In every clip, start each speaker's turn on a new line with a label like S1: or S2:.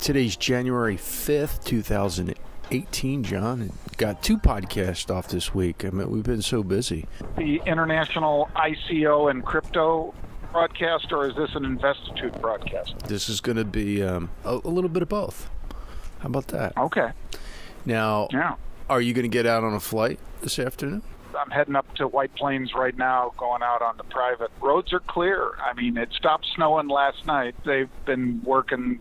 S1: Today's January 5th, 2018, John. And got 2 podcasts off this week. I mean, we've been so busy.
S2: The International ICO and Crypto broadcast, or is this an Investitude broadcast?
S1: This is going to be a little bit of both. How about that?
S2: Okay.
S1: Now, Are you going to get out on a flight this afternoon?
S2: I'm heading up to White Plains right now, going out on the private. Roads are clear. I mean, it stopped snowing last night. They've been working.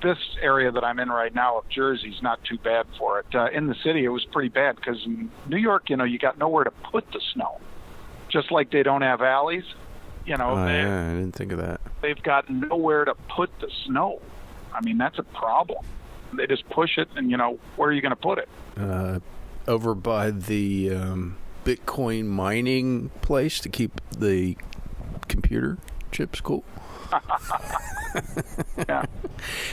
S2: This area that I'm in right now of Jersey's not too bad for it. In the city, it was pretty bad because in New York, you got nowhere to put the snow. Just like they don't have alleys,
S1: I didn't think of that.
S2: They've got nowhere to put the snow. I mean, that's a problem. They just push it, and, where are you going to put it?
S1: Over by the Bitcoin mining place to keep the computer chips cool.
S2: Yeah.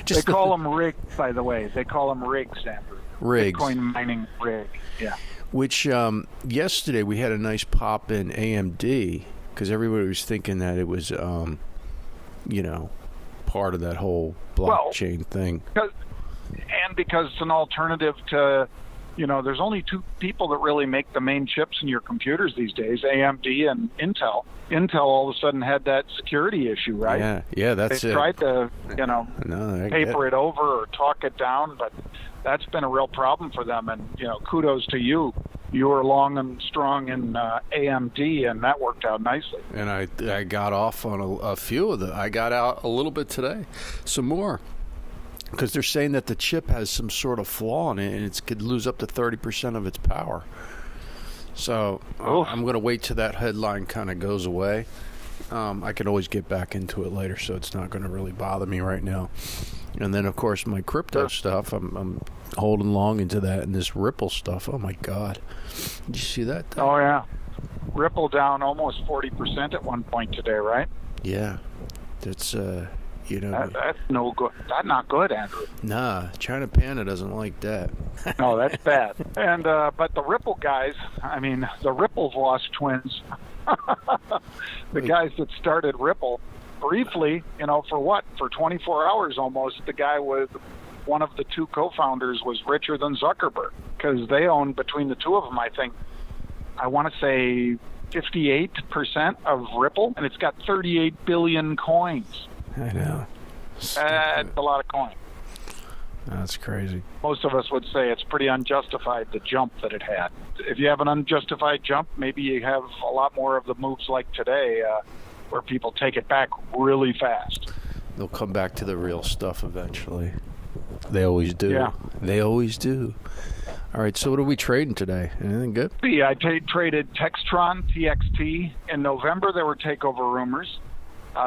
S2: They call them rigs, by the way. They call them rigs, Andrew.
S1: Rigs.
S2: Bitcoin mining rig, yeah.
S1: Which yesterday we had a nice pop in AMD because everybody was thinking that it was, part of that whole blockchain thing.
S2: Because it's an alternative to, there's only 2 people that really make the main chips in your computers these days, AMD and Intel. Intel all of a sudden had that security issue, right?
S1: Yeah, that's
S2: they
S1: it.
S2: They tried to, paper it over or talk it down, but that's been a real problem for them. And, kudos to you. You were long and strong in AMD, and that worked out nicely.
S1: And I got off on a few of them. I got out a little bit today, some more. Because they're saying that the chip has some sort of flaw in it, and it could lose up to 30% of its power. So I'm going to wait till that headline kind of goes away. I can always get back into it later, so it's not going to really bother me right now. And then, of course, my crypto stuff, I'm holding long into that, and this Ripple stuff. Oh, my God. Did you see that?
S2: Oh, yeah. Ripple down almost 40% at one point today, right?
S1: Yeah. That's...
S2: that's no good. That's not good, Andrew.
S1: Nah, China Panda doesn't like that.
S2: No, that's bad. And but the Ripple guys, the Ripple Voss twins, the guys that started Ripple, briefly, for what? For 24 hours almost, the guy with one of the 2 co-founders was richer than Zuckerberg because they own, between the 2 of them, I want to say 58% of Ripple, and it's got 38 billion coins.
S1: I know.
S2: That's a lot of coin.
S1: That's crazy.
S2: Most of us would say it's pretty unjustified, the jump that it had. If you have an unjustified jump, maybe you have a lot more of the moves like today where people take it back really fast.
S1: They'll come back to the real stuff eventually. They always do.
S2: Yeah.
S1: They always do. All right, so what are we trading today? Anything good?
S2: Yeah, I traded Textron, TXT. In November, there were takeover rumors.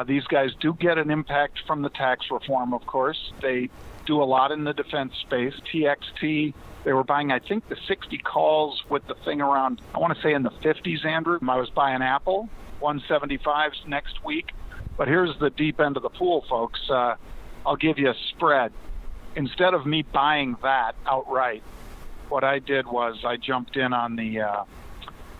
S2: These guys do get an impact from the tax reform, of course. They do a lot in the defense space. TXT, they were buying, I think, the 60 calls with the thing around, I want to say in the 50s, Andrew. I was buying Apple, 175s next week. But here's the deep end of the pool, folks. I'll give you a spread. Instead of me buying that outright, what I did was I jumped in on the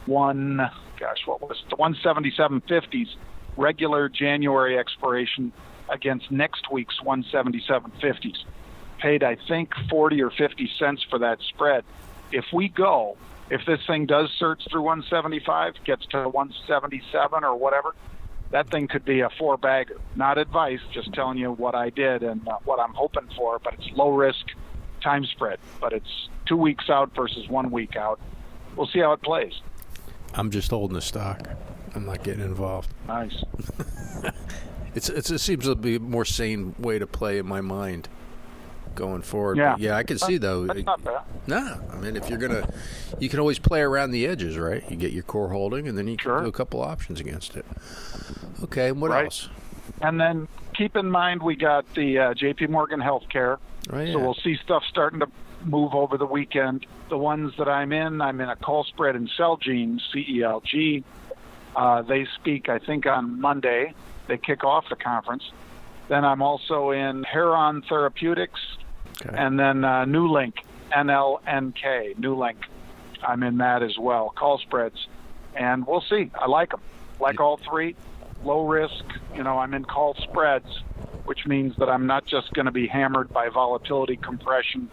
S2: 177.50s. Regular January expiration against next week's 177.50s. Paid, I think, 40 or 50 cents for that spread. If this thing does search through 175, gets to 177 or whatever, that thing could be a 4-bagger. Not advice, just telling you what I did and what I'm hoping for, but it's low-risk time spread. But it's 2 weeks out versus 1 week out. We'll see how it plays.
S1: I'm just holding the stock. I'm not getting involved.
S2: Nice.
S1: It seems to be a more sane way to play in my mind going forward.
S2: Yeah,
S1: but I can see though.
S2: That's not bad.
S1: Nah, if you're gonna, you can always play around the edges, right? You get your core holding, and then you can do a couple options against it. Okay, what else?
S2: And then keep in mind we got the JPM Health Care.
S1: Oh, yeah.
S2: So we'll see stuff starting to move over the weekend. The ones that I'm in a call spread in CELG, CELG. They speak, I think, on Monday. They kick off the conference. Then I'm also in Heron Therapeutics, and then NewLink, NLNK, NewLink. I'm in that as well, call spreads. And we'll see. I like them. Like all 3. low risk. I'm in call spreads, which means that I'm not just going to be hammered by volatility compression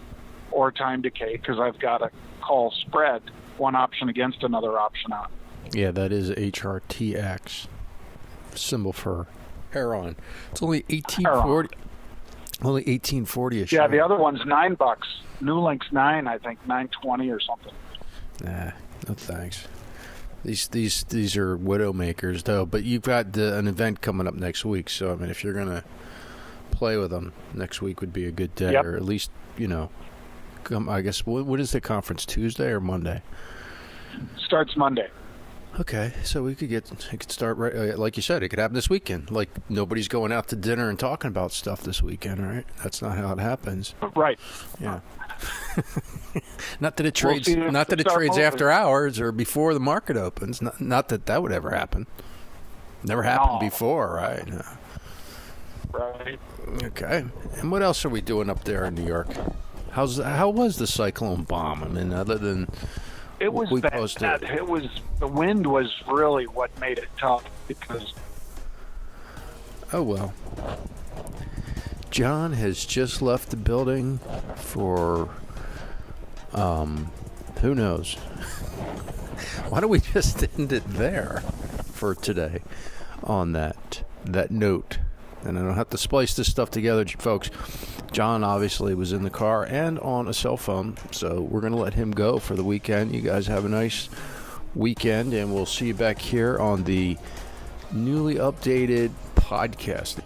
S2: or time decay because I've got a call spread, one option against another option on.
S1: Yeah, that is HRTX, symbol for heron. It's only 1840. Only 1840 a share.
S2: Yeah, the other one's $9. NewLink's $9, I think, $9.20 or something.
S1: Nah, no thanks. These are widowmakers though. But you've got an event coming up next week, so I mean, if you're gonna play with them, next week would be a good day,
S2: Yep.
S1: or at least come. I guess what is the conference? Tuesday or Monday?
S2: Starts Monday.
S1: Okay, so it could start right, like you said, it could happen this weekend. Like nobody's going out to dinner and talking about stuff this weekend, right? That's not how it happens.
S2: Right.
S1: Yeah. Not that it
S2: We'll
S1: trades.
S2: see if
S1: Not that it
S2: start
S1: trades
S2: moving.
S1: after hours or before the market opens. Not that would ever happen. Never happened
S2: No.
S1: before, right? No.
S2: Right.
S1: Okay. And what else are we doing up there in New York? How was the cyclone bomb? I mean, other than
S2: It was
S1: we
S2: bad.
S1: posted.
S2: It was the wind was really what made it tough because
S1: Oh well. John has just left the building for who knows. Why don't we just end it there for today on that note? And I don't have to splice this stuff together, folks. John obviously was in the car and on a cell phone, so we're going to let him go for the weekend. You guys have a nice weekend, and we'll see you back here on the newly updated podcast.